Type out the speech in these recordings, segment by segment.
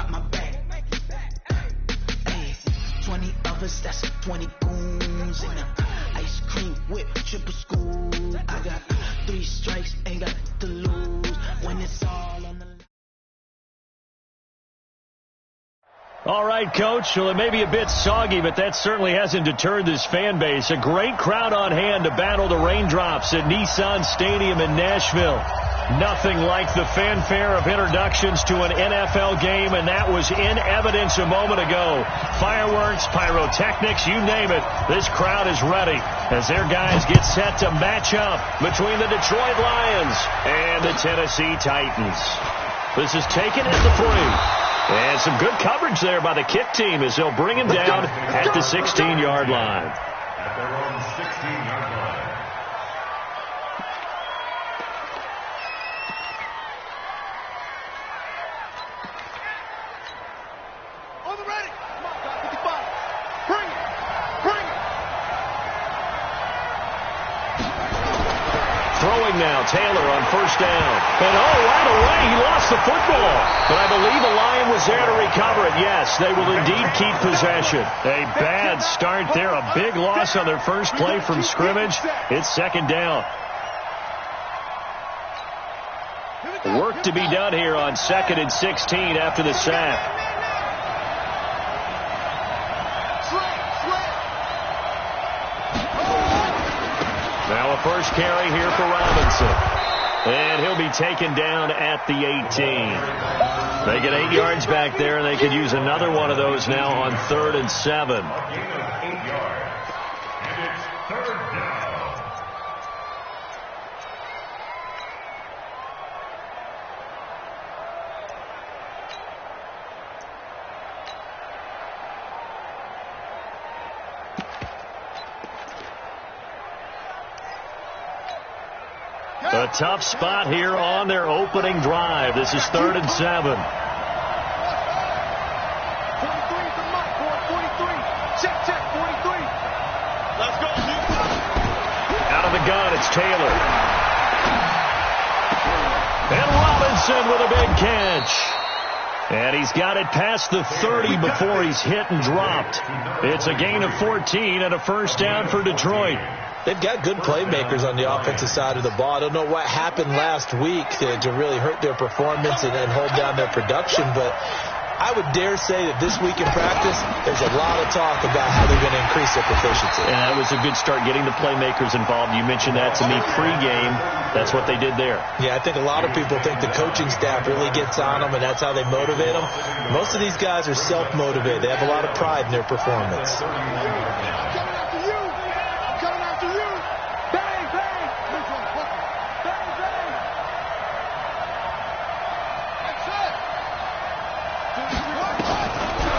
got my back. Hey, 20 of us, that's 20 goons in a ice cream whip, triple school. I got 3 strikes, ain't got to lose when it's all on the line. All right, Coach. Well, it may be a bit soggy, but that certainly hasn't deterred this fan base. A great crowd on hand to battle the raindrops at Nissan Stadium in Nashville. Nothing like the fanfare of introductions to an NFL game, and that was in evidence a moment ago. Fireworks, pyrotechnics, you name it. This crowd is ready as their guys get set to match up between the Detroit Lions and the Tennessee Titans. This is taken at the 3. And some good coverage there by the kick team as they'll bring him down at the 16-yard line. At their own 16-yard line. On the ready. Come on, God, 55. Bring it. Bring it. Throwing now, Taylor on first down. And right away, he lost the football. But I believe the Lion was there to recover it. Yes, they will indeed keep possession. A bad start there, a big loss on their first play from scrimmage. It's second down. Work to be done here on 2nd and 16 after the sack. Now a first carry here for Robinson. And he'll be taken down at the 18. They get 8 yards back there, and they could use another one of those now on 3rd and 7. A gain of 8 yards. And it's 3rd down. A tough spot here on their opening drive. This is 3rd and 7. 43 from Mike, 43. Check, 43. Let's go, dude. Out of the gun, it's Taylor. And Robinson with a big catch. And he's got it past the 30 before he's hit and dropped. It's a gain of 14 and a first down for Detroit. They've got good playmakers on the offensive side of the ball. I don't know what happened last week to really hurt their performance and hold down their production, but I would dare say that this week in practice, there's a lot of talk about how they're going to increase their proficiency. And that was a good start, getting the playmakers involved. You mentioned that to me pregame. That's what they did there. Yeah, I think a lot of people think the coaching staff really gets on them, and that's how they motivate them. Most of these guys are self-motivated. They have a lot of pride in their performance.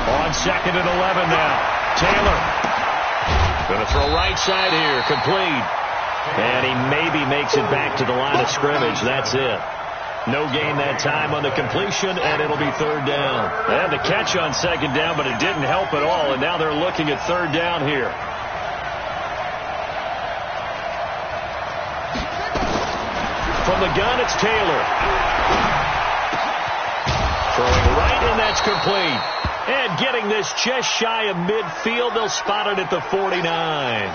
On 2nd and 11 now. Taylor going to throw right side here, complete. And he maybe makes it back to the line of scrimmage. That's it. No gain that time on the completion, and it'll be 3rd down. They had the catch on 2nd down, but it didn't help at all, and now they're looking at 3rd down here. From the gun, it's Taylor. Throwing right, and that's complete. And getting this just shy of midfield, they'll spot it at the 49.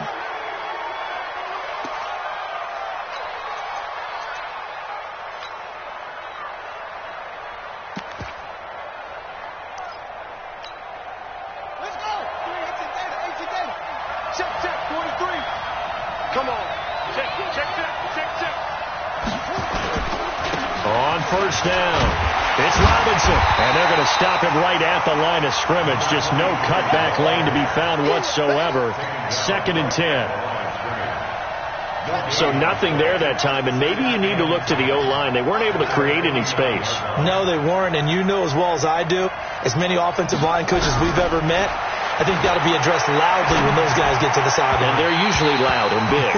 Come on. Check. On first down, it's Robinson. And they're going to stop him right at the line of scrimmage. Just no cutback lane to be found whatsoever. 2nd and 10. So nothing there that time, and maybe you need to look to the O-line. They weren't able to create any space. No, they weren't, and you know as well as I do, as many offensive line coaches we've ever met, I think that will be addressed loudly when those guys get to the sideline. And they're usually loud and big.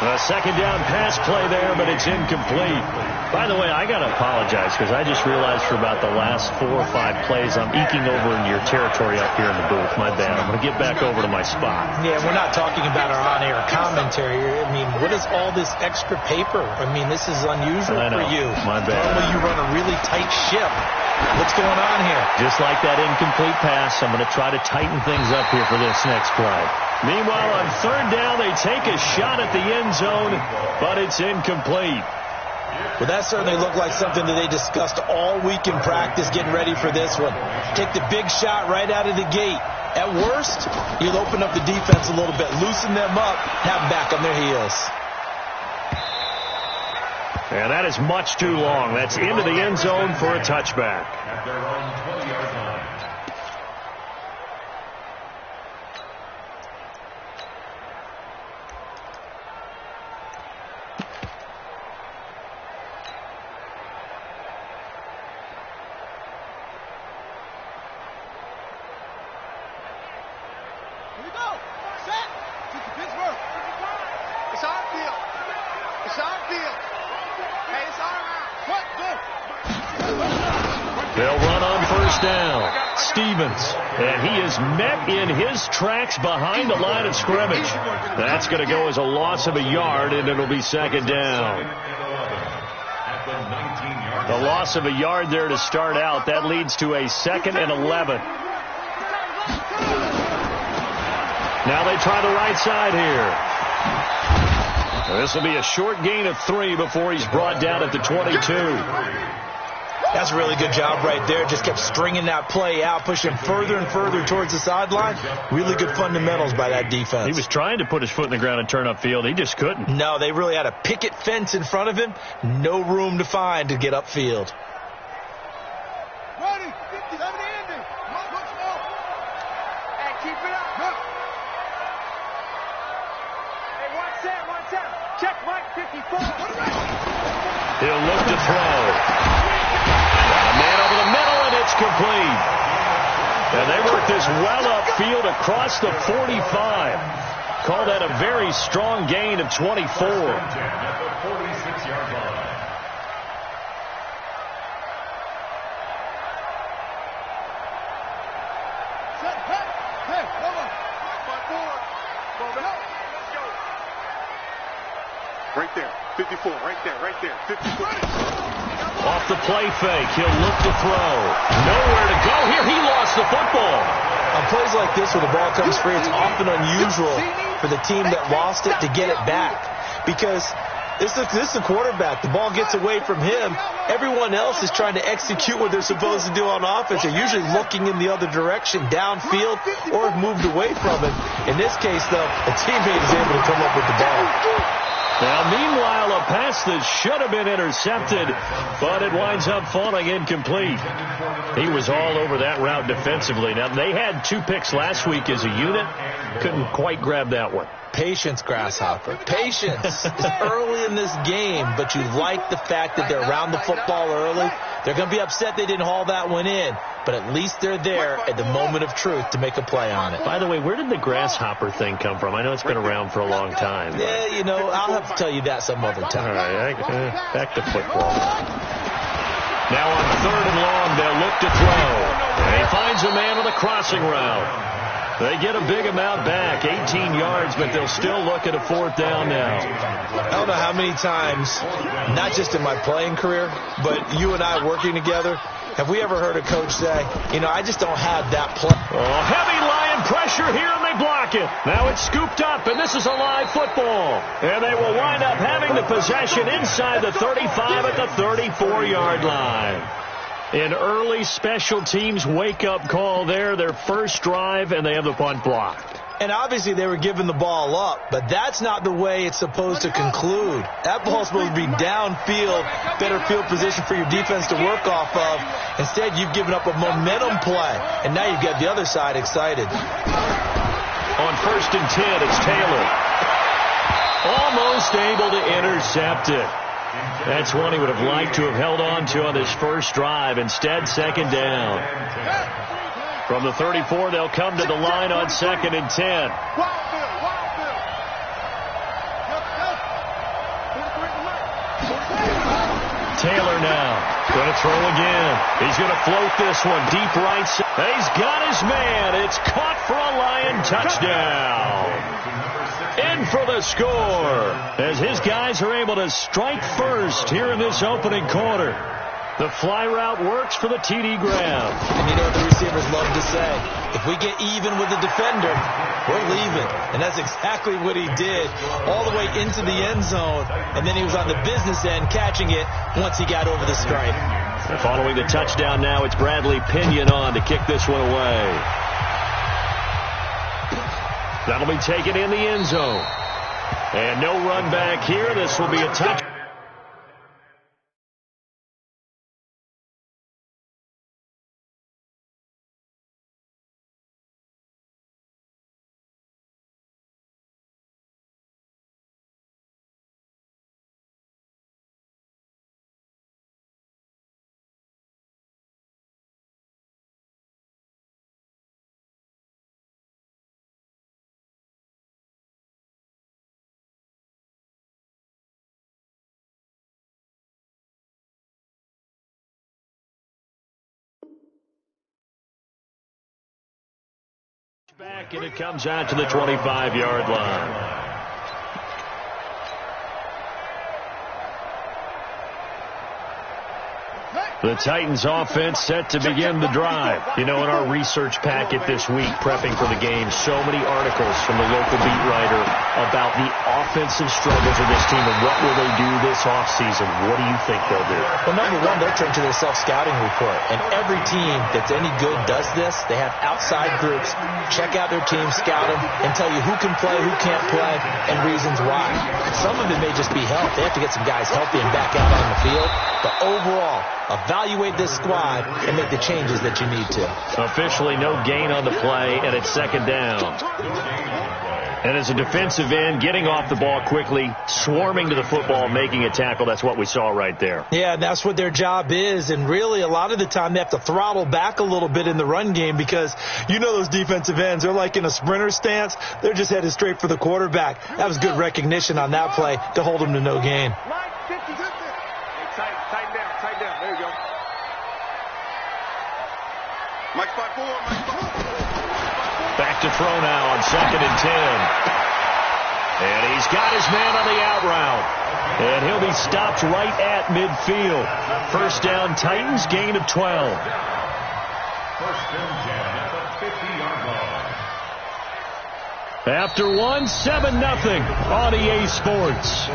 A second down pass play there, but it's incomplete. By the way, I got to apologize because I just realized for about the last 4 or 5 plays I'm eking over in your territory up here in the booth. My bad. I'm going to get back over to my spot. Yeah, we're not talking about our on-air commentary. I mean, what is all this extra paper? I mean, this is unusual for you. My bad. Normally you run a really tight ship. What's going on here? Just like that incomplete pass, I'm going to try to tighten things up here for this next play. Meanwhile, on third down, they take a shot at the end zone, but it's incomplete. Well, that certainly looked like something that they discussed all week in practice getting ready for this one. Take the big shot right out of the gate. At worst, you'll open up the defense a little bit, loosen them up, have them back on their heels. And that is much too long. That's into the end zone for a touchback. At their own 20-yard line. Here we go. Set. This is Pittsburgh. It's our field. It's our field. Hey, it's our round. What? Go. They'll run on first down. Stevens. And he is met in his tracks behind the line of scrimmage. That's going to go as a loss of a yard, and it'll be second down. The loss of a yard there to start out. That leads to a 2nd and 11. Now they try the right side here. This will be a short gain of 3 before he's brought down at the 22. That's a really good job right there. Just kept stringing that play out, pushing further and further towards the sideline. Really good fundamentals by that defense. He was trying to put his foot in the ground and turn upfield. He just couldn't. No, they really had a picket fence in front of him. No room to find to get upfield. Ready. 50, 70 ending. Come on, look small. Hey, keep it up. Look. Hey, watch out. Check Mike 54. He'll look to throw. Got a man over the middle, and it's complete. And they work this well upfield across the 45. Call that a very strong gain of 24. At the 46-yard line. Set. Hey, hold on. My board. Go back. Let's go. Right there. 54. Right there. 54. Off the play fake, he'll look to throw. Nowhere to go here. He lost the football. On plays like this where the ball comes free, it's often unusual for the team that lost it to get it back. Because this is the quarterback. The ball gets away from him. Everyone else is trying to execute what they're supposed to do on offense. They're usually looking in the other direction, downfield, or have moved away from it. In this case, though, a teammate is able to come up with the ball. Now, meanwhile, a pass that should have been intercepted, but it winds up falling incomplete. He was all over that route defensively. Now, they had 2 picks last week as a unit. Couldn't quite grab that one. Patience, Grasshopper. Patience. It's early in this game, but you like the fact that they're around the football early. They're going to be upset they didn't haul that one in, but at least they're there at the moment of truth to make a play on it. By the way, where did the grasshopper thing come from? I know it's been around for a long time. Yeah, you know, I'll have to tell you that some other time. All right, back to football. Now on 3rd and long, they'll look to throw. And he finds a man on the crossing route. They get a big amount back, 18 yards, but they'll still look at a 4th down now. I don't know how many times, not just in my playing career, but you and I working together, have we ever heard a coach say, you know, I just don't have that play. Oh, heavy Lion pressure here, and they block it. Now it's scooped up, and this is a live football. And they will wind up having the possession inside the 35 at the 34-yard line. An early special teams wake-up call there, their first drive, and they have the punt blocked. And obviously they were giving the ball up, but that's not the way it's supposed to conclude. That ball's supposed to be downfield, better field position for your defense to work off of. Instead, you've given up a momentum play, and now you've got the other side excited. On 1st and 10, it's Taylor. Almost able to intercept it. That's one he would have liked to have held on to on his first drive. Instead, 2nd down. From the 34, they'll come to the line on 2nd and 10. Taylor now. Going to throw again. He's going to float this one deep right side. He's got his man. It's caught for a Lion touchdown. In for the score as his guys are able to strike first here in this opening quarter. The fly route works for the TD grab. And you know what the receivers love to say? If we get even with the defender, we're leaving. And that's exactly what he did all the way into the end zone. And then he was on the business end catching it once he got over the stripe. And following the touchdown now, it's Bradley Pinion on to kick this one away. That'll be taken in the end zone. And no run back here. This will be a touchdown. Back, and it comes out to the 25-yard line. The Titans offense set to begin the drive. You know, in our research packet this week, prepping for the game, so many articles from the local beat writer about the offensive struggles of this team and what will they do this offseason. What do you think they'll do? Well, number one, they'll turn to their self-scouting report. And every team that's any good does this. They have outside groups, check out their team, scout them, and tell you who can play, who can't play, and reasons why. Some of it may just be health. They have to get some guys healthy and back out on the field. But overall, evaluate this squad and make the changes that you need to. Officially no gain on the play, and it's second down. And as a defensive end, getting off the ball quickly, swarming to the football, making a tackle, that's what we saw right there. Yeah, that's what their job is. And really, a lot of the time, they have to throttle back a little bit in the run game because you know those defensive ends, they're like in a sprinter stance. They're just headed straight for the quarterback. That was good recognition on that play to hold them to no gain. Tighten down. There you go. Mike spot 4. Back to throw now on 2nd and 10. And he's got his man on the out route. And he'll be stopped right at midfield. First down, Titans, gain of 12. First and 10 at the 50-yard line. After one, 7-0 on EA Sports.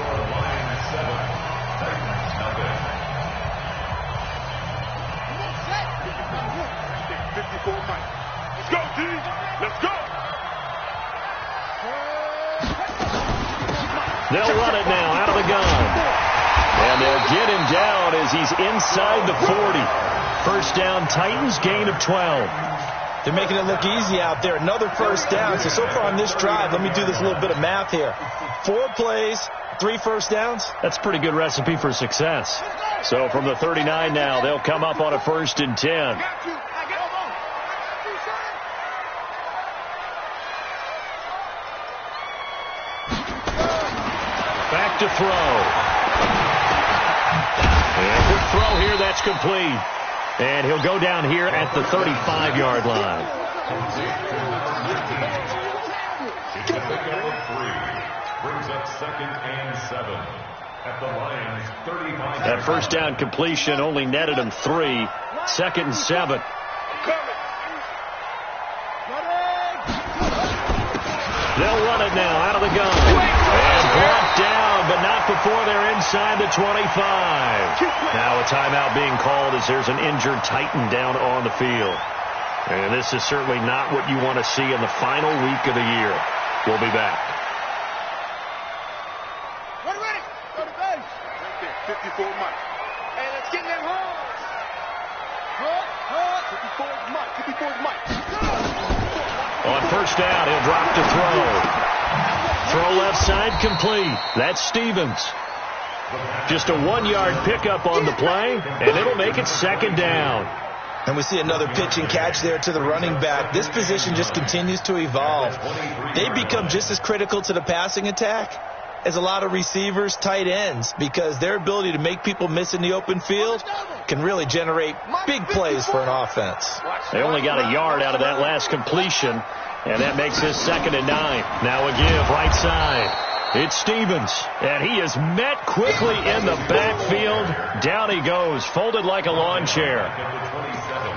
Let's go, G. Let's go. They'll run it now out of the gun. And they'll get him down as he's inside the 40. First down, Titans, gain of 12. They're making it look easy out there. Another first down. So far on this drive, let me do this little bit of math here. 4 plays, 3 first downs. That's a pretty good recipe for success. So from the 39 now, they'll come up on a 1st and 10. Back to throw. And quick throw here, that's complete. And he'll go down here at the 35-yard line. Brings up 2nd and 7 at the Lions' 35. That first down completion only netted him 3. 2nd and 7. They'll run it now out of the gun. And brought down, but not before they're inside the 25. Now a timeout being called as there's an injured Titan down on the field. And this is certainly not what you want to see in the final week of the year. We'll be back. Ready. Go to base. Right there. 54 Mike. Hey, let's get them home. 54 Mike. 54 Mike. On first down, he'll drop to throw. Throw left side complete. That's Stevens. Just a 1-yard pickup on the play, and it'll make it 2nd down. And we see another pitch and catch there to the running back. This position just continues to evolve. They become just as critical to the passing attack is a lot of receivers, tight ends, because their ability to make people miss in the open field can really generate big plays for an offense. They only got a yard out of that last completion, and that makes this 2nd and 9. Now a give right side. It's Stevens, and he is met quickly in the backfield. Down he goes, folded like a lawn chair.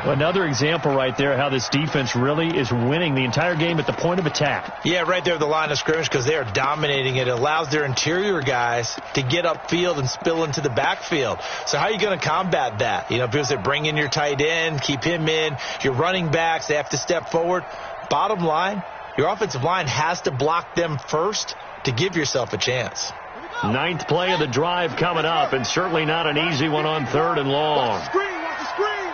Another example right there how this defense really is winning the entire game at the point of attack. Yeah, right there at the line of scrimmage, because they are dominating it. It allows their interior guys to get upfield and spill into the backfield. So how are you going to combat that? You know, because they bring in your tight end, keep him in. Your running backs, they have to step forward. Bottom line, your offensive line has to block them first to give yourself a chance. 9th play of the drive coming up, and certainly not an easy one on 3rd and long. Watch the screen, watch the screen.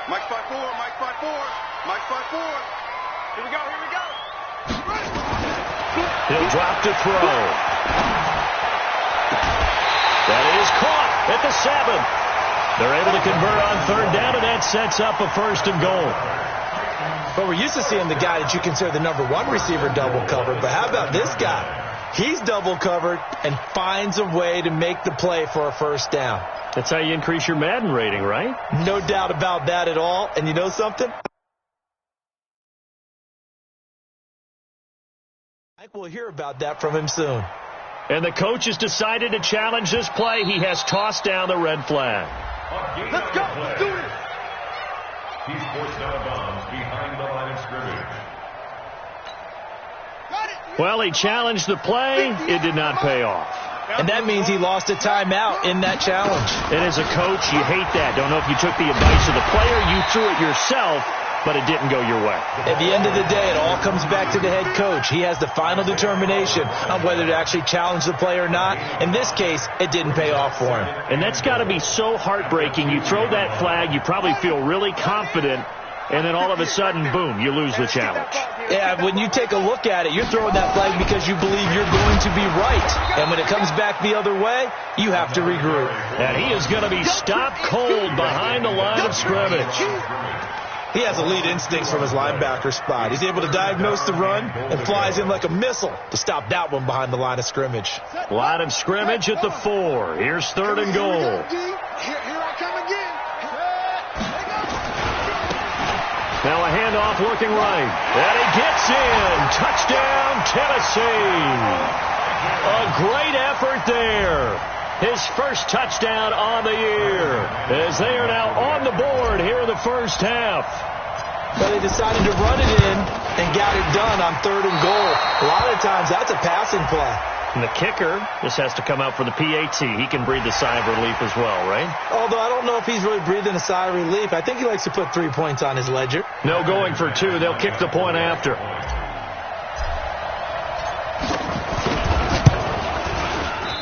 Mike 5-4, Mike 5-4, Mike 5-4. Here we go, here we go. He'll drop to throw. That is caught at the 7. They're able to convert on 3rd down, and that sets up a 1st and goal. But we're used to seeing the guy that you consider the number 1 receiver double covered. But how about this guy? He's double covered and finds a way to make the play for a 1st down. That's how you increase your Madden rating, right? No doubt about that at all. And you know something? I think we'll hear about that from him soon. And the coach has decided to challenge this play. He has tossed down the red flag. Let's go, let's do it. He's forced out of bounds behind the line of scrimmage. Well, he challenged the play. It did not pay off. And that means he lost a timeout in that challenge. And as a coach, you hate that. Don't know if you took the advice of the player, you threw it yourself, but it didn't go your way. At the end of the day, it all comes back to the head coach. He has the final determination on whether to actually challenge the play or not. In this case, it didn't pay off for him. And that's got to be so heartbreaking. You throw that flag, you probably feel really confident, and then all of a sudden, boom, you lose the challenge. Yeah, when you take a look at it, you're throwing that flag because you believe you're going to be right. And when it comes back the other way, you have to regroup. And he is going to be stopped cold behind the line of scrimmage. He has elite instincts from his linebacker spot. He's able to diagnose the run and flies in like a missile to stop that one behind the line of scrimmage. Line of scrimmage at the 4. Here's 3rd and goal. Here I come again. Now a handoff looking right. And he gets in. Touchdown, Tennessee. A great effort there. His first touchdown on the year, as they are now on the board here in the 1st half. But they decided to run it in and got it done on 3rd and goal. A lot of times that's a passing play. And the kicker just has to come out for the PAT. He can breathe a sigh of relief as well, right? Although I don't know if he's really breathing a sigh of relief. I think he likes to put 3 points on his ledger. No going for 2. They'll kick the point after.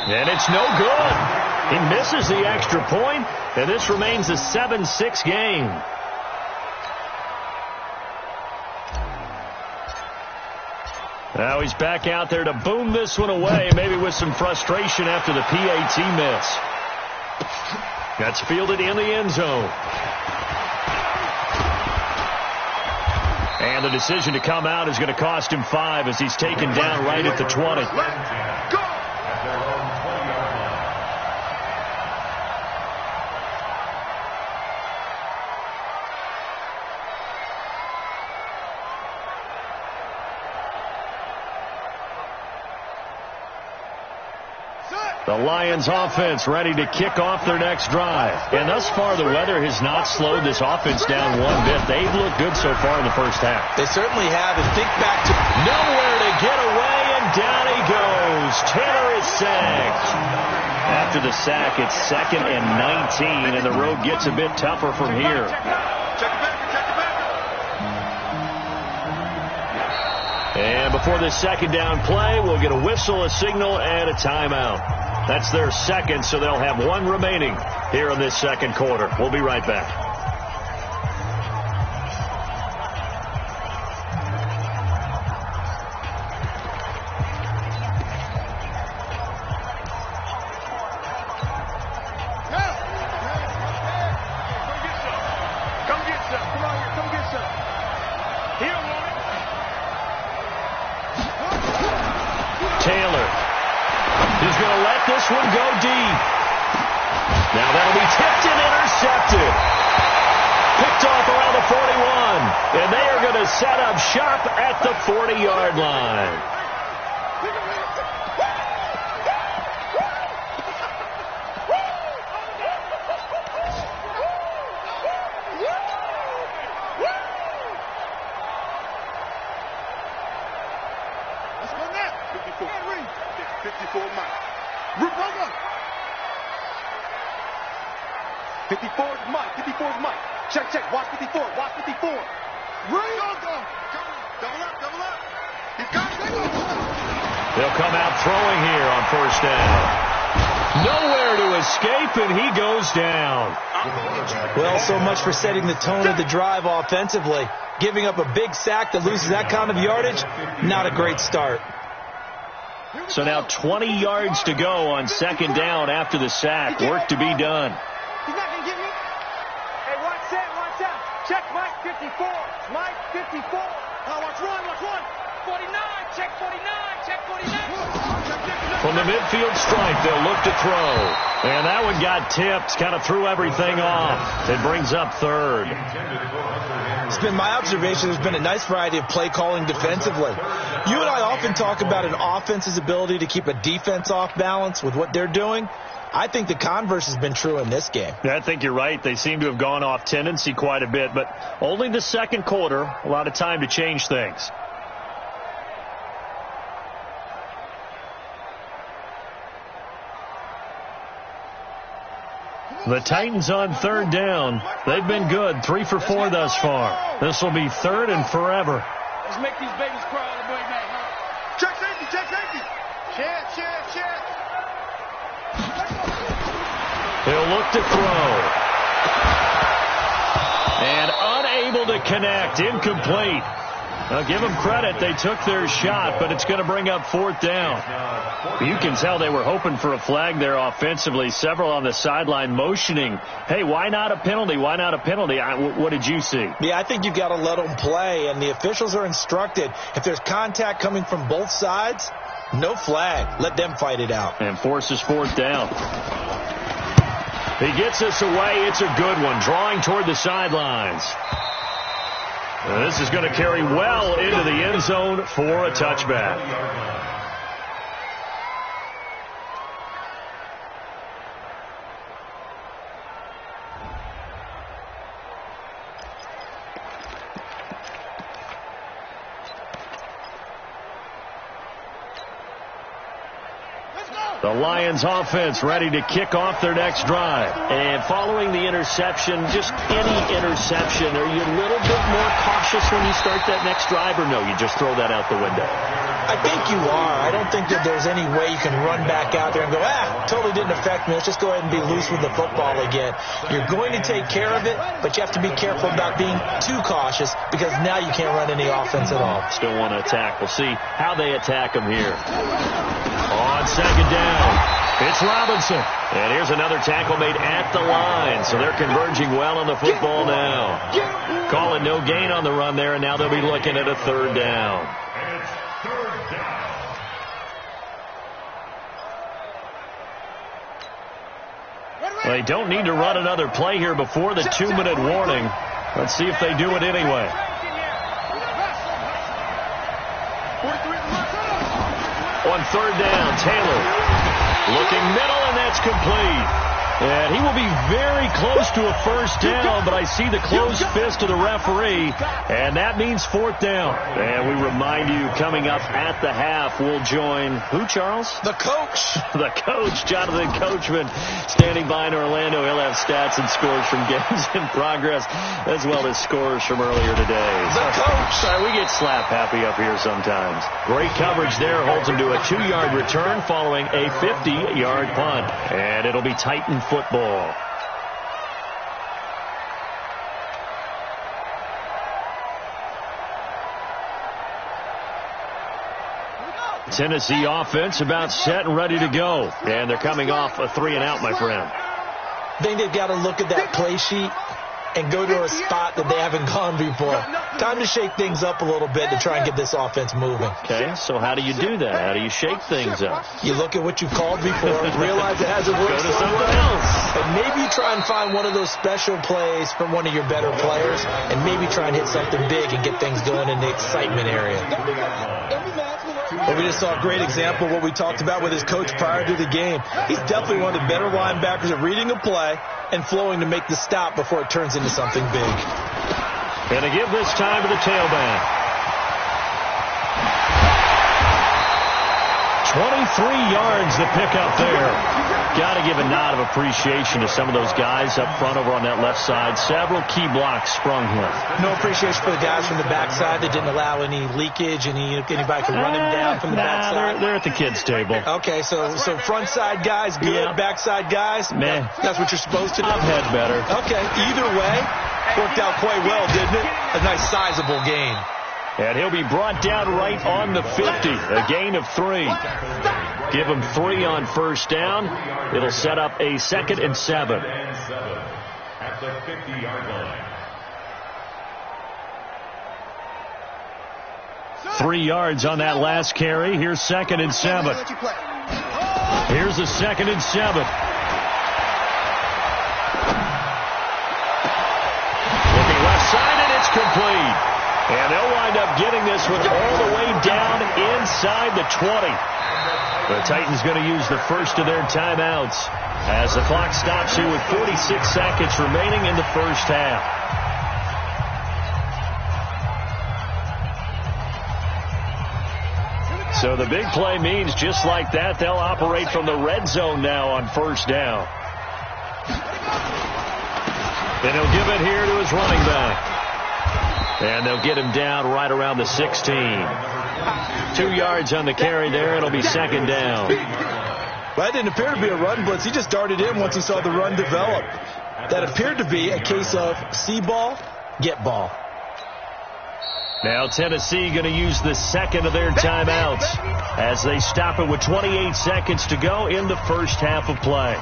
And it's no good. He misses the extra point, and this remains a 7-6 game. Now he's back out there to boom this one away, maybe with some frustration after the PAT miss. That's fielded in the end zone. And the decision to come out is going to cost him 5 as he's taken down right at the 20. Go! The Lions offense ready to kick off their next drive. And thus far, the weather has not slowed this offense down one bit. They've looked good so far in the 1st half. They certainly have. And think back to nowhere to get away, and down he goes. Taylor is sacked. After the sack, it's 2nd and 19, and the road gets a bit tougher from here. And before this 2nd down play, we'll get a whistle, a signal, and a timeout. That's their 2nd, so they'll have 1 remaining here in this 2nd quarter. We'll be right back. Now that'll be tipped and intercepted. Picked off around the 41. And they are going to set up shop at the 40-yard line. Let's go now. 54 Mike. Root over. 54 is Mike. 54 is Mike. Check, check. Watch 54. Watch 54. Root. Double up. He's coming. They'll come out throwing here on first down. Nowhere to escape, and he goes down. Well, so much for setting the tone of the drive offensively. Giving up a big sack that loses that kind of yardage, not a great start. So now 20 yards to go on second down after the sack. Work to be done. He's not going to get me. Hey, watch out. Check Mike 54. Mike 54. Watch one. 49. Check 49. From the midfield stripe, they'll look to throw. And that one got tipped, kind of threw everything off. It brings up third. It's been my observation there's been a nice variety of play calling defensively. You and I often talk about an offense's ability to keep a defense off balance with what they're doing. I think the converse has been true in this game. Yeah, I think you're right. They seem to have gone off tendency quite a bit, but only the second quarter, a lot of time to change things. The Titans on third down. They've been good, 3 for 4 thus far. This will be third and forever. Let's make these babies cry all the way back, huh? Check safety. Check. He'll look to throw. And unable to connect, incomplete. Now, give them credit. They took their shot, but it's going to bring up fourth down. You can tell they were hoping for a flag there offensively. Several on the sideline motioning, hey, why not a penalty? What did you see? Yeah, I think you've got to let them play, and the officials are instructed. If there's contact coming from both sides, no flag. Let them fight it out. And forces fourth down. He gets this away. It's a good one. Drawing toward the sidelines. This is going to carry well into the end zone for a touchback. The Lions offense ready to kick off their next drive. And following the interception, just any interception, are you a little bit more cautious when you start that next drive, or no, you just throw that out the window? I think you are. I don't think that there's any way you can run back out there and go, totally didn't affect me. Let's just go ahead and be loose with the football again. You're going to take care of it, but you have to be careful about being too cautious because now you can't run any offense at all. Still want to attack. We'll see how they attack them here. On second down, it's Robinson. And here's another tackle made at the line. So they're converging well on the football now. Call it no gain on the run there, and now they'll be looking at a third down. They don't need to run another play here before the 2-minute warning. Let's see if they do it anyway. On third down, Taylor looking middle, and that's complete. And he will be very close to a first down, but I see the closed fist of the referee, and that means fourth down. And we remind you, coming up at the half, we'll join who, Charles? The coach. The coach, Jonathan Coachman, standing by in Orlando. He'll have stats and scores from games in progress, as well as scores from earlier today. The coach. Sorry, we get slap happy up here sometimes. Great coverage there, holds him to a 2-yard return following a 50-yard punt. And it'll be Titan football. Tennessee offense about set and ready to go. And they're coming off a 3-and-out, my friend. I think they've got to look at that play sheet and go to a spot that they haven't gone before. Time to shake things up a little bit to try and get this offense moving. Okay, so how do you do that? How do you shake things up? You look at what you've called before, realize it hasn't worked Go to something else. And maybe try and find one of those special plays from one of your better players and maybe try and hit something big and get things going in the excitement area. Well, we just saw a great example of what we talked about with his coach prior to the game. He's definitely one of the better linebackers at reading a play and flowing to make the stop before it turns into something big. Going to give this time to the tailback. 23 yards to pick up there. Got to give a nod of appreciation to some of those guys up front over on that left side. Several key blocks sprung here. No appreciation for the guys from the backside that didn't allow any leakage, anybody could run him down from the backside. They're at the kids' table. Okay, so front side guys good, backside guys, man, that's what you're supposed to do. I've had better. Okay, either way, worked out quite well, didn't it? A nice sizable gain. And he'll be brought down right on the 50. A gain of 3. Give him 3 on first down. It'll set up a 2nd and 7. At the 50-yard line. 3 yards on that last carry. Here's 2nd and 7. Here's a 2nd and 7. Looking left side, and it's complete. And they'll wind up getting this one all the way down inside the 20. The Titans going to use the first of their timeouts as the clock stops here with 46 seconds remaining in the first half. So the big play means just like that, they'll operate from the red zone now on first down. And he'll give it here to his running back. And they'll get him down right around the 16. 2 yards on the carry there. It'll be 2nd down. Well, that didn't appear to be a run blitz. He just darted in once he saw the run develop. That appeared to be a case of see ball, get ball. Now Tennessee going to use the 2nd of their timeouts as they stop it with 28 seconds to go in the first half of play.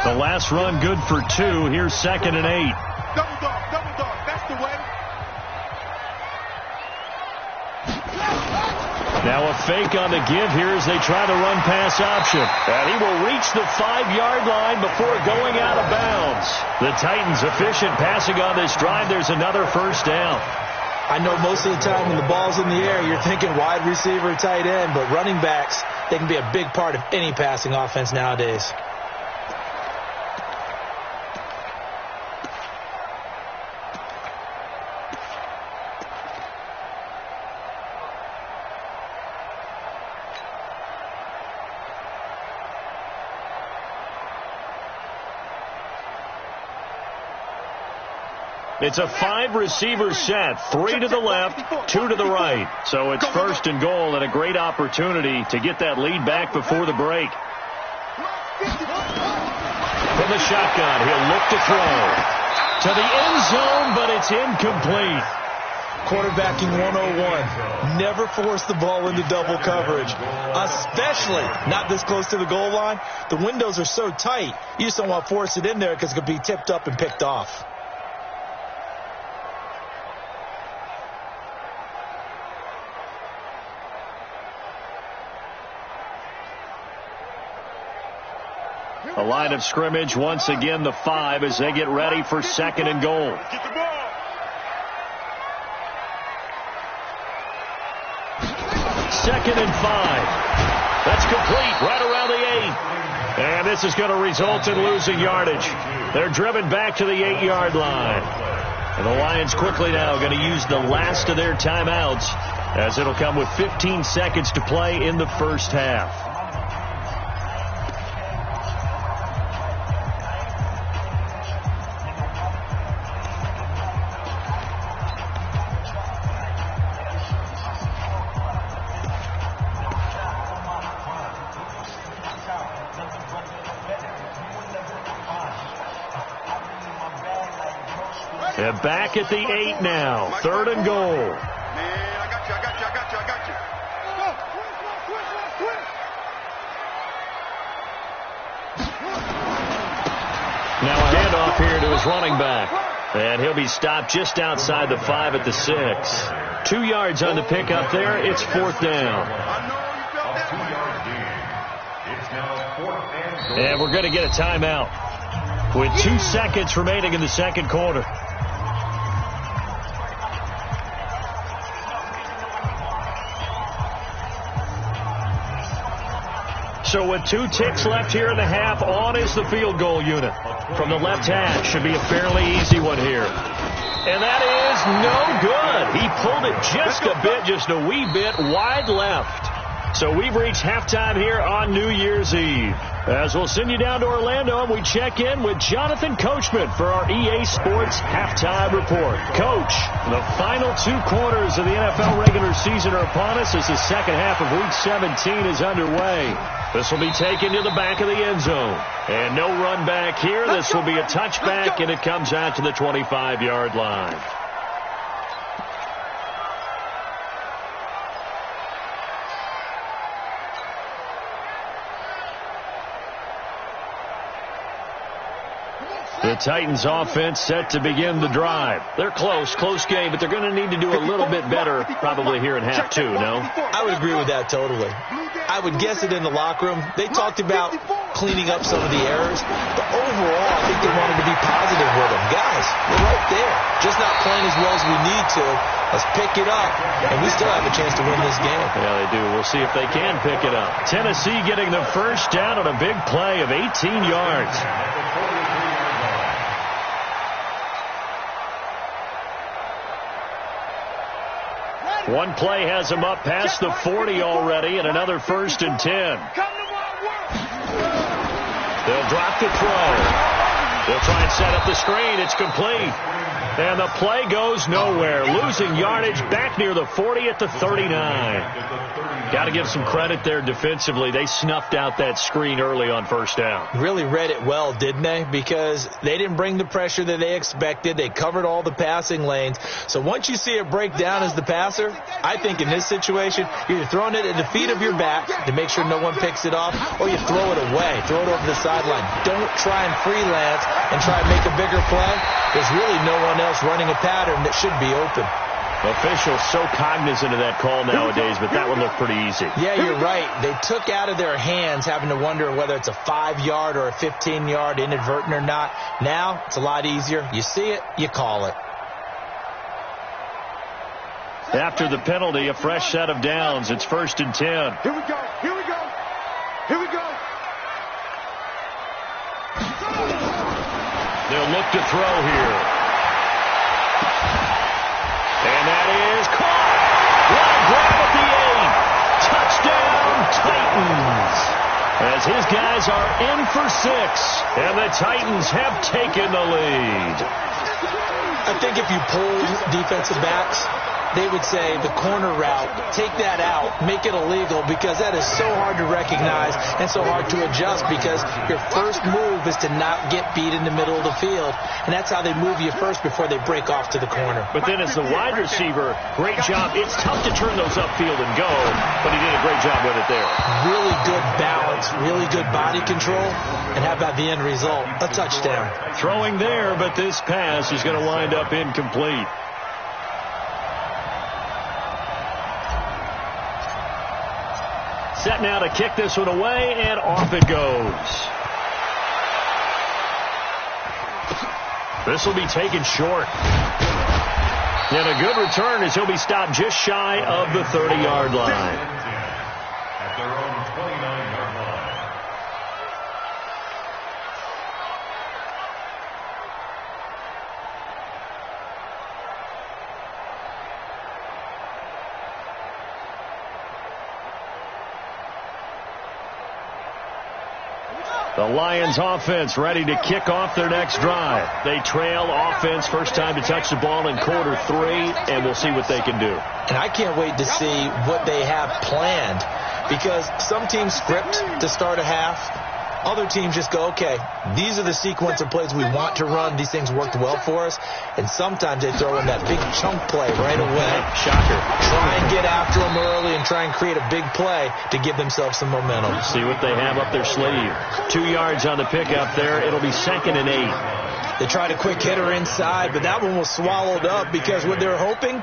The last run good for 2. Here's 2nd and 8. Double dog, that's the way. Now a fake on the give here as they try to run pass option. And he will reach the 5-yard line before going out of bounds. The Titans efficient passing on this drive. There's another first down. I know most of the time when the ball's in the air, you're thinking wide receiver, tight end, but running backs, they can be a big part of any passing offense nowadays. It's a 5-receiver set, 3 to the left, 2 to the right. So it's 1st and goal and a great opportunity to get that lead back before the break. From the shotgun, he'll look to throw. To the end zone, but it's incomplete. Quarterbacking 101. Never force the ball into double coverage, especially not this close to the goal line. The windows are so tight, you just don't want to force it in there because it could be tipped up and picked off. The line of scrimmage, once again, the 5 as they get ready for 2nd and goal. Second and 5. That's complete right around the 8. And this is going to result in losing yardage. They're driven back to the 8-yard line. And the Lions quickly now going to use the last of their timeouts as it'll come with 15 seconds to play in the first half. They're back at the 8 now. 3rd and goal. Man, I got you. Go. Now a handoff here to his running back. And he'll be stopped just outside the 5 at the 6. 2 yards on the pickup there. It's 4th down. And we're going to get a timeout with 2 seconds remaining in the second quarter. So with 2 ticks left here in the half, on is the field goal unit. From the left hash, should be a fairly easy one here. And that is no good. He pulled it just a bit, just a wee bit wide left. So we've reached halftime here on New Year's Eve. As we'll send you down to Orlando, and we check in with Jonathan Coachman for our EA Sports Halftime Report. Coach, the final 2 quarters of the NFL regular season are upon us as the second half of Week 17 is underway. This will be taken to the back of the end zone. And no run back here. This will be a touchback, and it comes out to the 25-yard line. The Titans offense set to begin the drive. They're close game, but they're going to need to do a little bit better probably here in half 2, no? I would agree with that totally. I would guess it in the locker room. They talked about cleaning up some of the errors, but overall I think they wanted to be positive with them. Guys, we're right there. Just not playing as well as we need to. Let's pick it up, and we still have a chance to win this game. Yeah, they do. We'll see if they can pick it up. Tennessee getting the first down on a big play of 18 yards. One play has him up past the 40 already, and another 1st and 10. They'll drop the throw. They'll try and set up the screen. It's complete. And the play goes nowhere. Losing yardage back near the 40 at the 39. Got to give some credit there defensively. They snuffed out that screen early on 1st down. Really read it well, didn't they? Because they didn't bring the pressure that they expected. They covered all the passing lanes. So once you see it break down as the passer, I think in this situation, you're either throwing it at the feet of your back to make sure no one picks it off, or you throw it away, throw it over the sideline. Don't try and freelance and try and make a bigger play. There's really no one else running a pattern that should be open. Officials so cognizant of that call nowadays, but that one looked pretty easy. Yeah, you're right. They took out of their hands having to wonder whether it's a 5-yard or a 15-yard inadvertent or not. Now, it's a lot easier. You see it, you call it. After the penalty, a fresh set of downs. It's 1st and 10. Here we go. Here we go. Here we go. They'll look to throw here. And that is caught. What a grab at the 8. Touchdown, Titans. As his guys are in for 6. And the Titans have taken the lead. I think if you pulled defensive backs, they would say the corner route, take that out, make it illegal, because that is so hard to recognize and so hard to adjust, because your first move is to not get beat in the middle of the field, and that's how they move you first before they break off to the corner. But then as the wide receiver, great job. It's tough to turn those upfield and go, but he did a great job with it there. Really good balance, really good body control, and how about the end result? A touchdown. Throwing there, but this pass is going to wind up incomplete. Set now to kick this one away, and off it goes. This will be taken short. And a good return as he'll be stopped just shy of the 30-yard line. At their own 29-yard line. The Lions offense ready to kick off their next drive. They trail offense, first time to touch the ball in quarter 3, and we'll see what they can do. And I can't wait to see what they have planned, because some teams script to start a half, Other teams just go, okay, these are the sequence of plays we want to run. These things worked well for us. And sometimes they throw in that big chunk play right away. Shocker. Try and get after them early and try and create a big play to give themselves some momentum. See what they have up their sleeve. 2 yards on the pickup there. It'll be 2nd and 8. They tried a quick hitter inside, but that one was swallowed up because what they're hoping,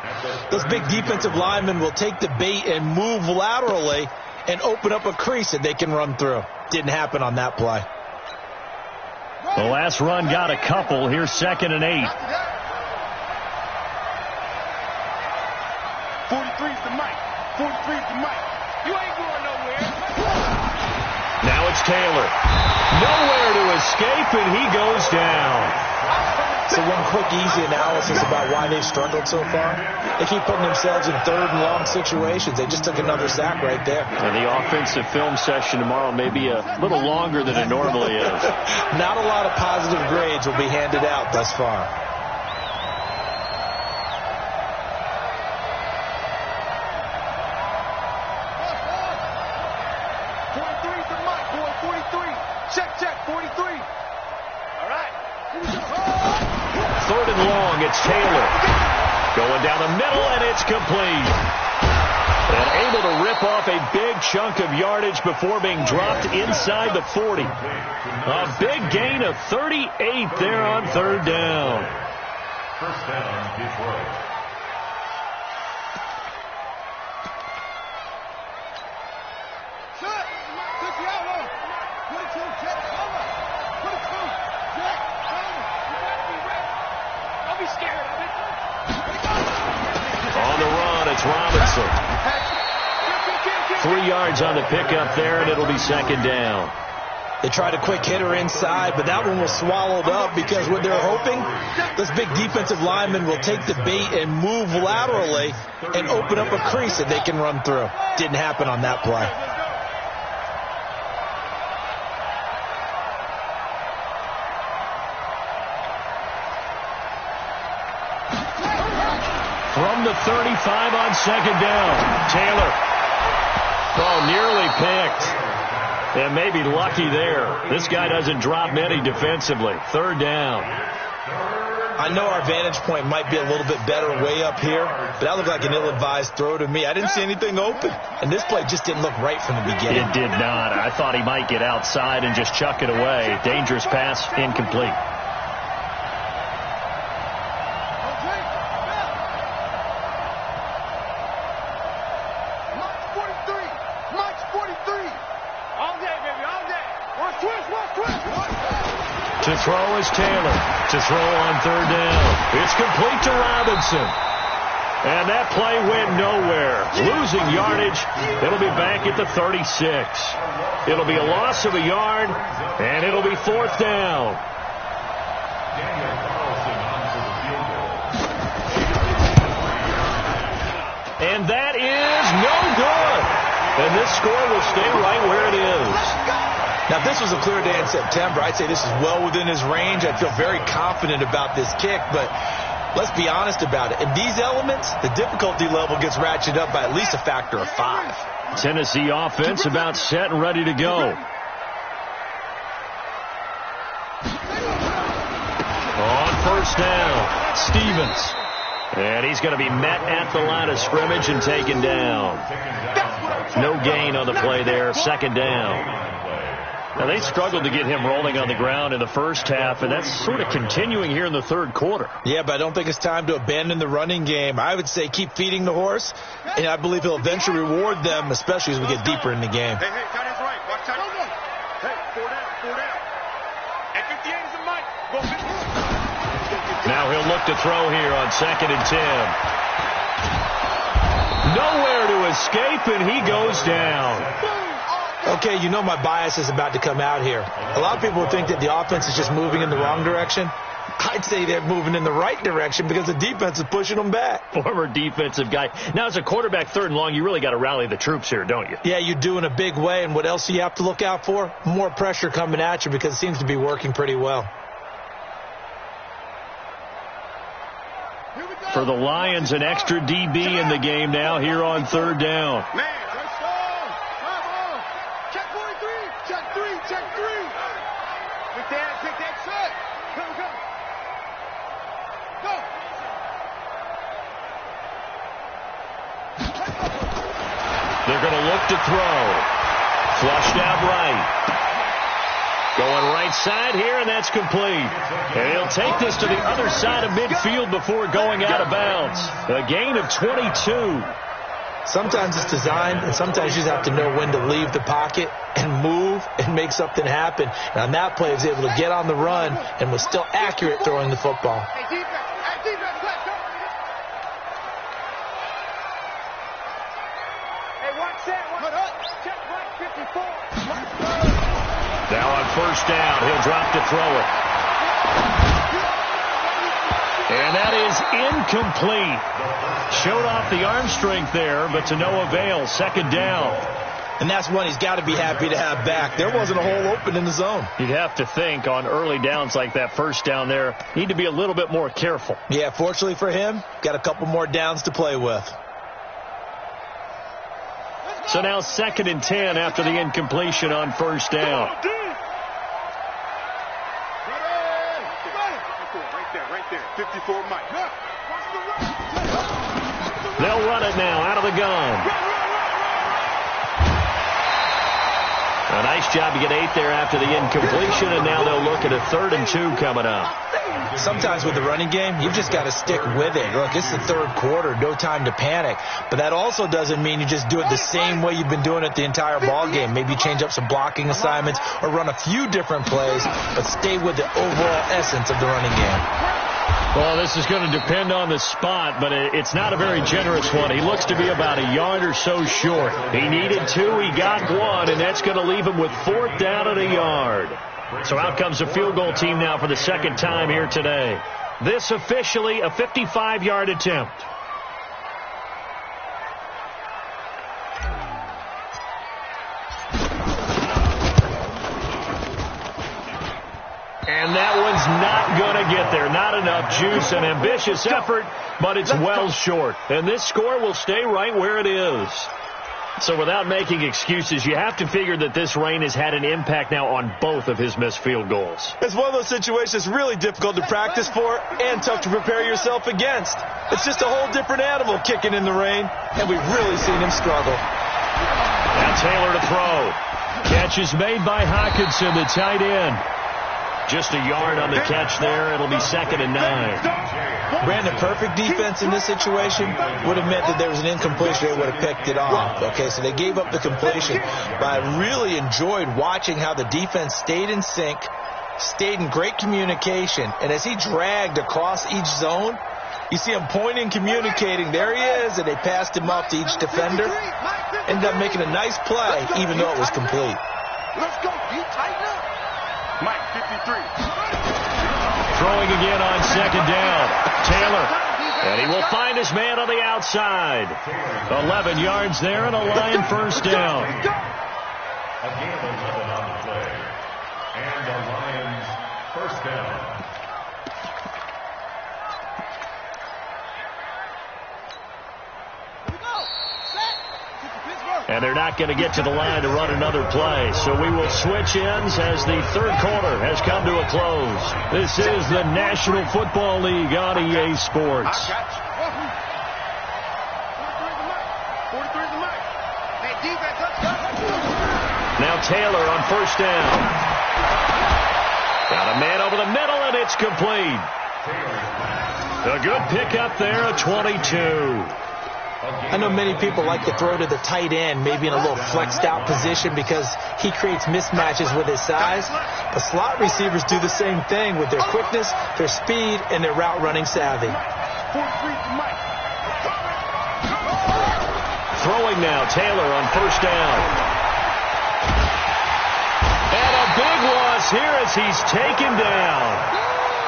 those big defensive linemen will take the bait and move laterally and open up a crease that they can run through. Didn't happen on that play. The last run got a couple. Here's 2nd and 8. 43's the mic. 43's the mic. You ain't going nowhere. Now it's Taylor. Nowhere to escape, and he goes down. So one quick, easy analysis about why they've struggled so far. They keep putting themselves in 3rd and long situations. They just took another sack right there. And the offensive film session tomorrow may be a little longer than it normally is. Not a lot of positive grades will be handed out thus far. It's Taylor going down the middle, and it's complete. And able to rip off a big chunk of yardage before being dropped inside the 40. A big gain of 38 there on 3rd down. First down, Detroit. On the run, it's Robinson. 3 yards on the pickup there, and it'll be 2nd down. They tried a quick hitter inside, but that one was swallowed up because what they're hoping, those big defensive linemen will take the bait and move laterally and open up a crease that they can run through. Didn't happen on that play. From the 35 on 2nd down, Taylor. Oh, nearly picked. And maybe lucky there. This guy doesn't drop many defensively. 3rd down. I know our vantage point might be a little bit better way up here, but that looked like an ill-advised throw to me. I didn't see anything open, and this play just didn't look right from the beginning. It did not. I thought he might get outside and just chuck it away. Dangerous pass, incomplete. To throw is Taylor. To throw on 3rd down. It's complete to Robinson. And that play went nowhere. Losing yardage. It'll be back at the 36. It'll be a loss of a yard, and it'll be 4th down. And that is no good. And this score will stay right where it is. Now, if this was a clear day in September, I'd say this is well within his range. I'd feel very confident about this kick, but let's be honest about it. In these elements, the difficulty level gets ratcheted up by at least a factor of 5. Tennessee offense about set and ready to go. On 1st down, Stevens. And he's going to be met at the line of scrimmage and taken down. No gain on the play there, 2nd down. Now, they struggled to get him rolling on the ground in the first half, and that's sort of continuing here in the 3rd quarter. Yeah, but I don't think it's time to abandon the running game. I would say keep feeding the horse, and I believe he'll eventually reward them, especially as we get deeper in the game. Hey, tight end's right. Watch tight end. Hey, 4 down. And 58 is the mic. Go 50. Now he'll look to throw here on 2nd and 10. Nowhere to escape, and he goes down. Okay, you know my bias is about to come out here. A lot of people would think that the offense is just moving in the wrong direction. I'd say they're moving in the right direction because the defense is pushing them back. Former defensive guy. Now, as a quarterback 3rd and long, you really got to rally the troops here, don't you? Yeah, you do in a big way. And what else do you have to look out for? More pressure coming at you because it seems to be working pretty well. For the Lions, an extra DB in the game now here on 3rd down. Man, check 43, check 3. Big Dad, shut. Go. Go. They're going to look to throw. Flushed out right. Going right side here, and that's complete. And he'll take this to the other side of midfield before going out of bounds. A gain of 22. Sometimes it's designed, and sometimes you just have to know when to leave the pocket and move and make something happen. And on that play, he was able to get on the run and was still accurate throwing the football. Hey, defense, let's go. Hey, watch that. Check right, 54. Now on first down, he'll drop to throw it. And that is incomplete. Showed off the arm strength there, but to no avail. Second down. And that's one he's got to be happy to have back. There wasn't a hole open in the zone. You'd have to think on early downs like that first down there, need to be a little bit more careful. Yeah, fortunately for him, got a couple more downs to play with. So now 2nd and 10 after the incompletion on first down. Right there. 54 Mike. They'll run it now out of the gun. A nice job to get 8 there after the incompletion, and now they'll look at a 3rd and 2 coming up. Sometimes with the running game, you've just got to stick with it. Look, it's the 3rd quarter, no time to panic. But that also doesn't mean you just do it the same way you've been doing it the entire ball game. Maybe change up some blocking assignments or run a few different plays, but stay with the overall essence of the running game. Well, this is going to depend on the spot, but it's not a very generous one. He looks to be about a yard or so short. He needed 2, he got 1, and that's going to leave him with 4th down and a yard. So out comes a field goal team now for the 2nd time here today. This officially a 55-yard attempt. And that one's not going to get there. Not enough juice. An ambitious effort, but it's well short. And this score will stay right where it is. So without making excuses, you have to figure that this rain has had an impact now on both of his missed field goals. It's one of those situations really difficult to practice for and tough to prepare yourself against. It's just a whole different animal kicking in the rain, and we've really seen him struggle. Now Taylor to throw. Catch is made by Hawkinson, the tight end. Just a yard on the catch there. It'll be 2nd and 9. Brandon, perfect defense in this situation would have meant that there was an incompletion. They would have picked it off. Okay, so they gave up the completion. But I really enjoyed watching how the defense stayed in sync, stayed in great communication. And as he dragged across each zone, you see him pointing, communicating. There he is, and they passed him off to each defender. Ended up making a nice play, even though it was complete. Let's go. You tighten up. Mike, 53. Throwing again on 2nd down. Taylor. And he will find his man on the outside. 11 yards there and a Lion first down. A gain of 11 on the play. And the Lions first down. And they're not going to get to the line to run another play. So we will switch ends as the 3rd quarter has come to a close. This is the National Football League on EA Sports. Now Taylor on first down. Got a man over the middle, and it's complete. A good pickup there, a 22. I know many people like to throw to the tight end, maybe in a little flexed out position because he creates mismatches with his size. But slot receivers do the same thing with their quickness, their speed, and their route running savvy. Throwing now, Taylor on first down. And a big loss here as he's taken down.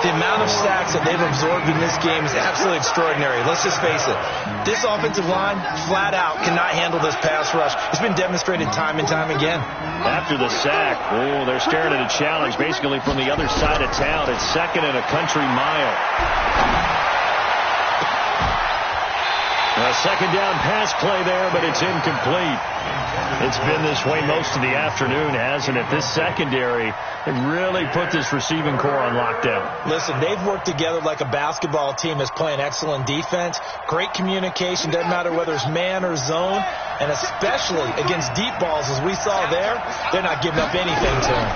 The amount of sacks that they've absorbed in this game is absolutely extraordinary. Let's just face it. This offensive line, flat out, cannot handle this pass rush. It's been demonstrated time and time again. After the sack, they're staring at a challenge basically from the other side of town. It's 2nd and a country mile. A second down pass play there, but it's incomplete. It's been this way most of the afternoon, hasn't it? This secondary, they really put this receiving core on lockdown. Listen, they've worked together like a basketball team that's playing excellent defense. Great communication, doesn't matter whether it's man or zone. And especially against deep balls, as we saw there, they're not giving up anything to him.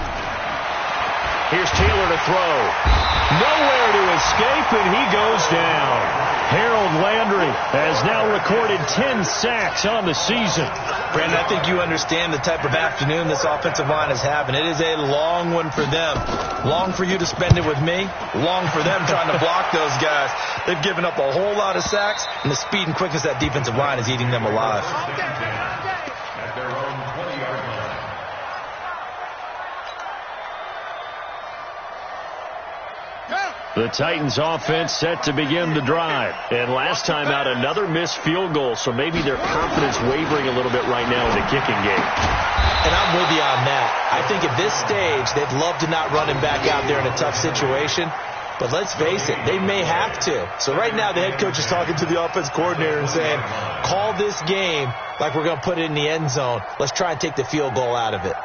Here's Taylor to throw. Nowhere to escape, and he goes down. Harold Landry has now recorded 10 sacks on the season. Brandon, I think you understand the type of afternoon this offensive line is having. It is a long one for them. Long for you to spend it with me. Long for them trying to block those guys. They've given up a whole lot of sacks, and the speed and quickness of that defensive line is eating them alive. At their own 20-yard line. The Titans offense set to begin the drive. And last time out, another missed field goal, so maybe their confidence wavering a little bit right now in the kicking game. And I'm with you on that. I think at this stage, they'd love to not run him back out there in a tough situation. But let's face it, they may have to. So right now, the head coach is talking to the offense coordinator and saying, call this game like we're going to put it in the end zone. Let's try and take the field goal out of it.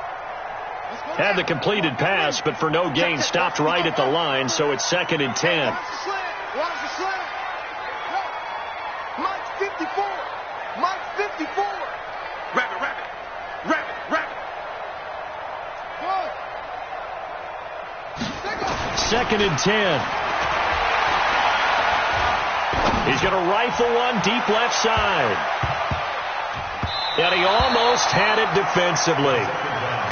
Had the completed pass, but for no gain, stopped right at the line, so it's 2nd and 10. Watch the slant. Mike's 54. Mike's 54. Rabbit. Good. 2nd and 10. He's going to rifle one deep left side. And he almost had it defensively.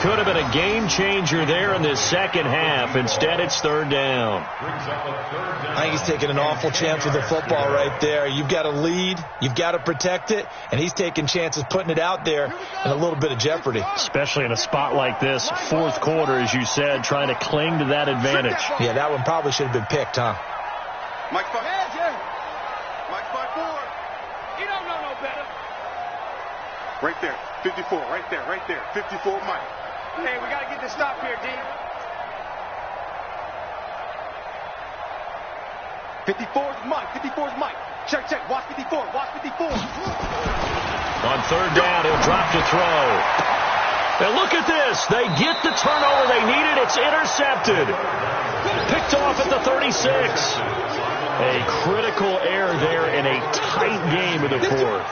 Could have been a game changer there in this second half. Instead, it's 3rd down. I think he's taking an awful chance with the football right there. You've got to lead. You've got to protect it. And he's taking chances putting it out there in a little bit of jeopardy. Especially in a spot like this, 4th quarter, as you said, trying to cling to that advantage. Yeah, that one probably should have been picked, huh? Mike 5. Mike 5-4. You don't know no better. Right there. 54. Right there. 54 Mike. Hey, we got to get this stop here, D. 54's Mike. Check. Watch 54. On 3rd down, he'll drop to throw. And look at this. They get the turnover they needed. It's intercepted. Picked off at the 36. A critical error there in a tight game of the 4th.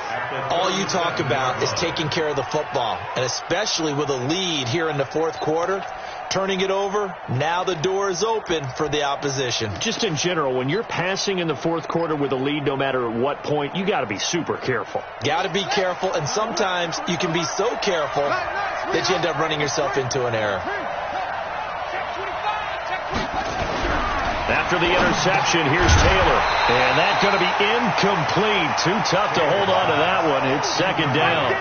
All you talk about is taking care of the football, and especially with a lead here in the 4th quarter, turning it over, now the door is open for the opposition. Just in general, when you're passing in the 4th quarter with a lead, no matter at what point, you got to be super careful. Got to be careful, and sometimes you can be so careful that you end up running yourself into an error. After the interception, here's Taylor. And that's going to be incomplete. Too tough to hold on to that one. It's 2nd down.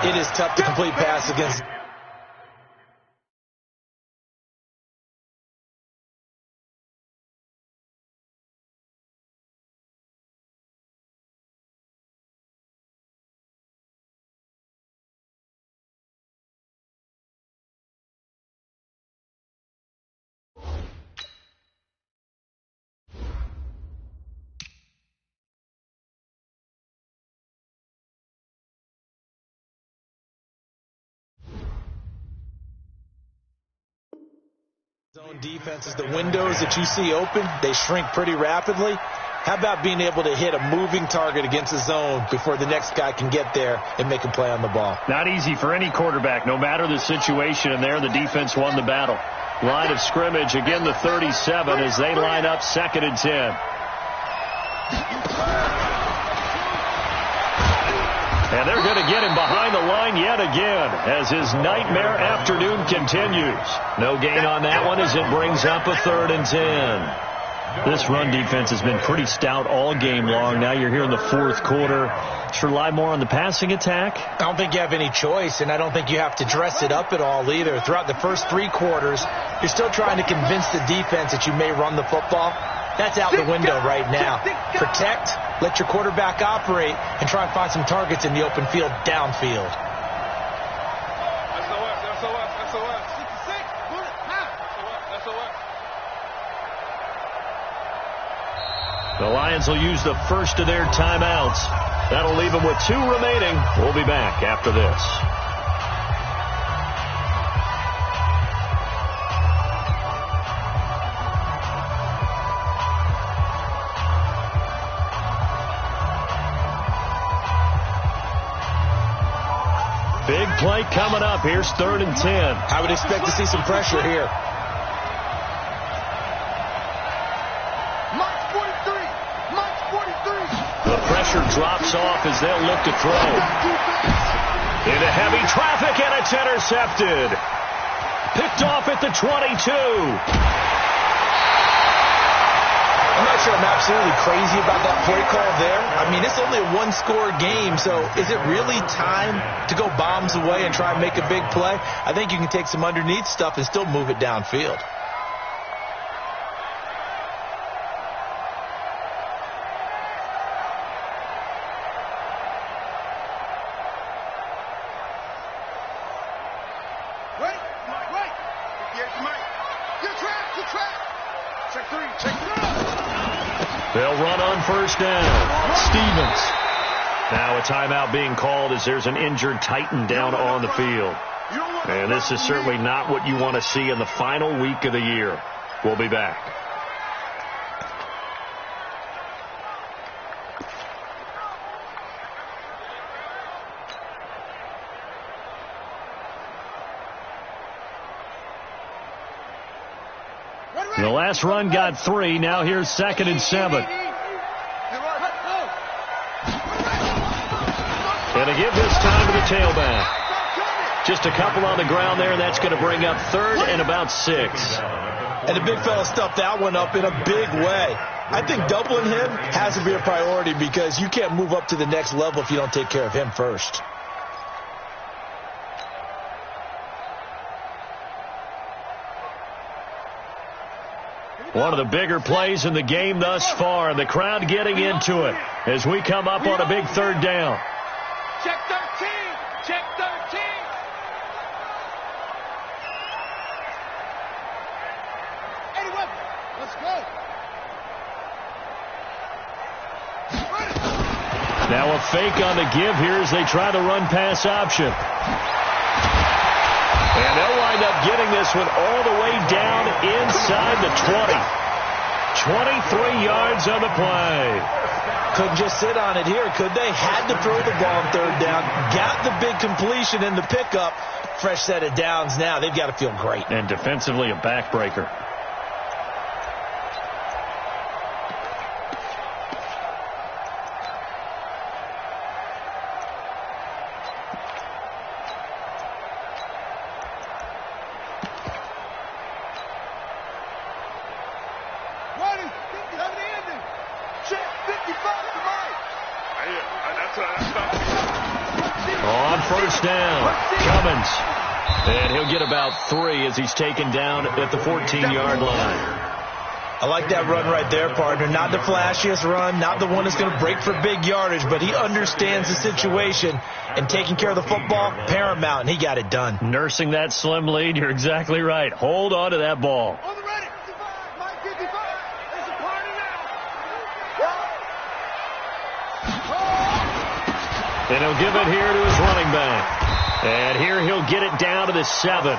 It is tough to complete pass against. Zone defense is the windows that you see open. They shrink pretty rapidly. How about being able to hit a moving target against a zone before the next guy can get there and make a play on the ball? Not easy for any quarterback, no matter the situation. And there, the defense won the battle. Line of scrimmage, again the 37 as they line up 2nd and 10. And they're going to get him behind the line yet again as his nightmare afternoon continues. No gain on that one as it brings up a 3rd and 10. This run defense has been pretty stout all game long. Now you're here in the 4th quarter. Should rely more on the passing attack? I don't think you have any choice, and I don't think you have to dress it up at all either. Throughout the first 3 quarters, you're still trying to convince the defense that you may run the football. That's out the window right now. Protect, let your quarterback operate, and try and find some targets in the open field downfield. The Lions will use the first of their timeouts. That'll leave them with 2 remaining. We'll be back after this. Big play coming up. Here's 3rd and 10. I would expect to see some pressure here. The pressure drops off as they'll look to throw. Into heavy traffic, and it's intercepted. Picked off at the 22. I'm not sure I'm absolutely crazy about that play call there. I mean, it's only a 1-score game, so is it really time to go bombs away and try and make a big play? I think you can take some underneath stuff and still move it downfield. They'll run on 1st down. Stevens. Now a timeout being called as there's an injured Titan down on the field. And this is certainly not what you want to see in the final week of the year. We'll be back. The last run got 3. Now here's 2nd and 7. And a give this time to the tailback. Just a couple on the ground there, and that's going to bring up 3rd and about 6. And the big fella stuffed that one up in a big way. I think doubling him has to be a priority because you can't move up to the next level if you don't take care of him first. One of the bigger plays in the game thus far, and the crowd getting into it as we come up on a big 3rd down. Check 13! Check 13! Let's go! Now a fake on the give here as they try the run-pass option. And they'll wind up getting this one all the way down inside the 20. 23 yards on the play. Couldn't just sit on it here, could they? Had to throw the ball on 3rd down. Got the big completion in the pickup. Fresh set of downs now. They've got to feel great. And defensively a backbreaker. On 1st down, Cummins. And he'll get about 3 as he's taken down at the 14-yard line. I like that run right there, partner. Not the flashiest run, not the one that's going to break for big yardage, but he understands the situation, and taking care of the football, paramount, and he got it done. Nursing that slim lead, you're exactly right. Hold on to that ball. On the ready, 55, Mike 55. It's a party now. And he'll give it here to his running back. And here he'll get it down to the 7.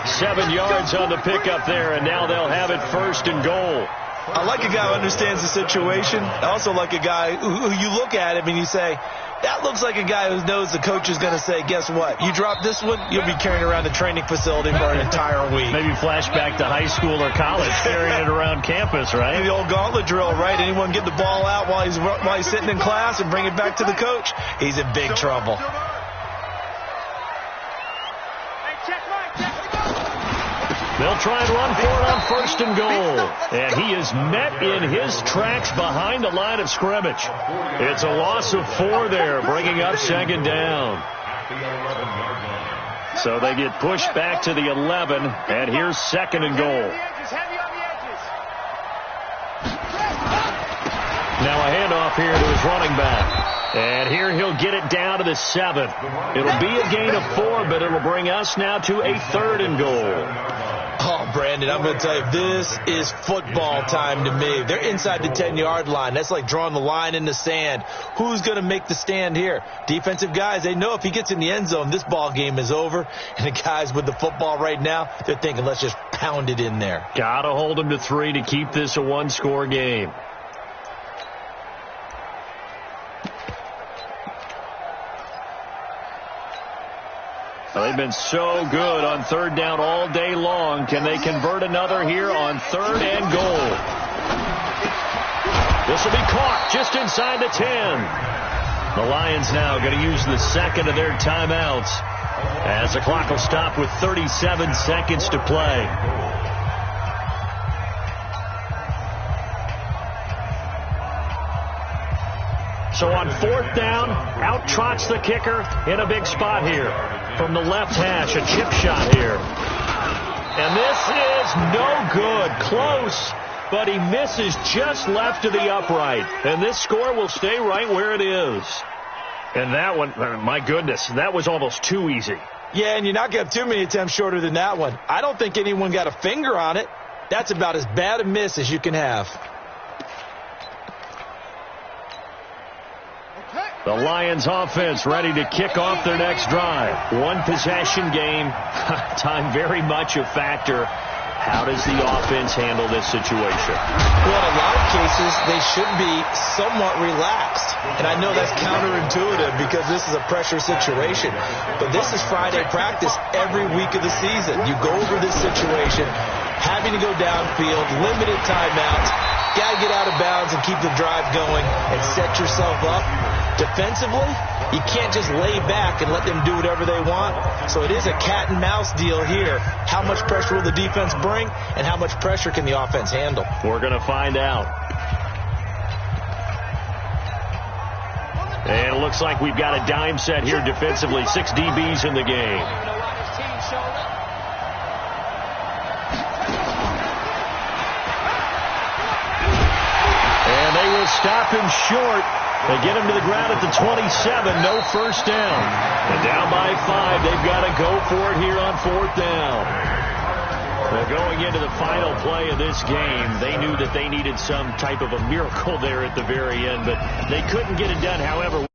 7 yards on the pickup there, and now they'll have it 1st and goal. I like a guy who understands the situation. I also like a guy who you look at him and you say, that looks like a guy who knows the coach is going to say, guess what? You drop this one, you'll be carrying around the training facility for an entire week. Maybe flashback to high school or college, carrying it around campus, right? The old gauntlet drill, right? Anyone get the ball out while he's sitting in class and bring it back to the coach? He's in big trouble. They'll try and run for it on 1st and goal. And he is met in his tracks behind the line of scrimmage. It's a loss of 4 there, bringing up 2nd down. So they get pushed back to the 11, and here's 2nd and goal. Now a handoff here to his running back. And here he'll get it down to the 7. It'll be a gain of 4, but it'll bring us now to a 3rd and goal. Oh, Brandon, I'm going to tell you, this is football time to me. They're inside the 10-yard line. That's like drawing the line in the sand. Who's going to make the stand here? Defensive guys, they know if he gets in the end zone, this ball game is over. And the guys with the football right now, they're thinking, let's just pound it in there. Got to hold them to 3 to keep this a one-score game. They've been so good on third down all day long. Can they convert another here on 3rd and goal? This will be caught just inside the 10. The Lions now going to use the second of their timeouts as the clock will stop with 37 seconds to play. So on 4th down, out trots the kicker in a big spot here. From the left hash, a chip shot here. And this is no good. Close, but he misses just left of the upright. And this score will stay right where it is. And that one, my goodness, that was almost too easy. Yeah, and you're not going to have too many attempts shorter than that one. I don't think anyone got a finger on it. That's about as bad a miss as you can have. The Lions offense ready to kick off their next drive. One possession game. Time very much a factor. How does the offense handle this situation? Well, in a lot of cases, they should be somewhat relaxed. And I know that's counterintuitive because this is a pressure situation. But this is Friday practice every week of the season. You go over this situation, having to go downfield, limited timeouts, got to get out of bounds and keep the drive going and set yourself up. Defensively, you can't just lay back and let them do whatever they want. So it is a cat and mouse deal here. How much pressure will the defense bring, and how much pressure can the offense handle? We're going to find out. And it looks like we've got a dime set here defensively. 6 DBs in the game. And they will stop him short. They get him to the ground at the 27. No first down. And down by 5. They've got to go for it here on 4th down. Well, going into the final play of this game, they knew that they needed some type of a miracle there at the very end, but they couldn't get it done. However,